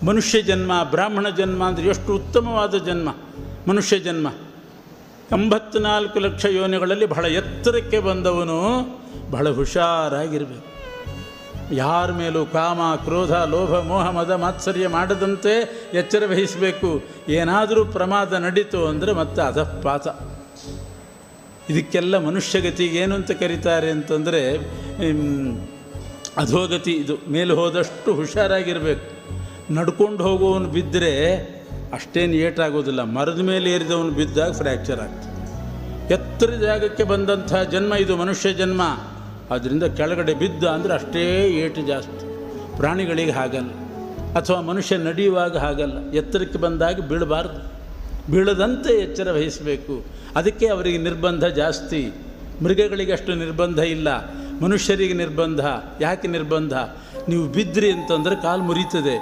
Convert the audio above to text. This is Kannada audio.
ಮನುಷ್ಯ ಜನ್ಮ, ಬ್ರಾಹ್ಮಣ ಜನ್ಮ ಅಂದರೆ ಎಷ್ಟು ಉತ್ತಮವಾದ ಜನ್ಮ ಮನುಷ್ಯ ಜನ್ಮ. 84 ಲಕ್ಷ ಯೋನಿಗಳಲ್ಲಿ ಬಹಳ ಎತ್ತರಕ್ಕೆ ಬಂದವನು ಬಹಳ ಹುಷಾರಾಗಿರಬೇಕು. ಯಾರ ಮೇಲೂ ಕಾಮ, ಕ್ರೋಧ, ಲೋಭ, ಮೋಹ, ಮದ, ಮಾತ್ಸರ್ಯ ಮಾಡದಂತೆ ಎಚ್ಚರ ವಹಿಸಬೇಕು. ಏನಾದರೂ ಪ್ರಮಾದ ನಡೀತು ಅಂದರೆ ಮತ್ತೆ ಅಧಃಪಾತ. ಇದಕ್ಕೆಲ್ಲ ಮನುಷ್ಯಗತಿಗೆ ಏನು ಅಂತ ಕರೀತಾರೆ ಅಂತಂದರೆ ಅಧೋಗತಿ. ಇದು ಮೇಲೆ ಹೋದಷ್ಟು ಹುಷಾರಾಗಿರಬೇಕು. ನಡ್ಕೊಂಡು ಹೋಗುವವನು ಬಿದ್ದರೆ ಅಷ್ಟೇನು ಏಟಾಗೋದಿಲ್ಲ, ಮರದ ಮೇಲೆ ಏರಿದವನು ಬಿದ್ದಾಗ ಫ್ರ್ಯಾಕ್ಚರ್ ಆಗ್ತದೆ. ಎತ್ತರ ಜಾಗಕ್ಕೆ ಬಂದಂಥ ಜನ್ಮ ಇದು ಮನುಷ್ಯ ಜನ್ಮ. ಅದರಿಂದ ಕೆಳಗಡೆ ಬಿದ್ದ ಅಂದರೆ ಅಷ್ಟೇ ಏಟು ಜಾಸ್ತಿ. ಪ್ರಾಣಿಗಳಿಗೆ ಹಾಗಲ್ಲ, ಅಥವಾ ಮನುಷ್ಯ ನಡೆಯುವಾಗ ಹಾಗಲ್ಲ. ಎತ್ತರಕ್ಕೆ ಬಂದಾಗ ಬೀಳಬಾರ್ದು, ಬೀಳದಂತೆ ಎಚ್ಚರ ವಹಿಸಬೇಕು. ಅದಕ್ಕೆ ಅವರಿಗೆ ನಿರ್ಬಂಧ ಜಾಸ್ತಿ. ಮೃಗಗಳಿಗೆ ಅಷ್ಟು ನಿರ್ಬಂಧ ಇಲ್ಲ, ಮನುಷ್ಯರಿಗೆ ನಿರ್ಬಂಧ. ಯಾಕೆ ನಿರ್ಬಂಧ? ನೀವು ಬಿದ್ದಿರಿ ಅಂತಂದರೆ ಕಾಲು ಮುರಿತದೆ.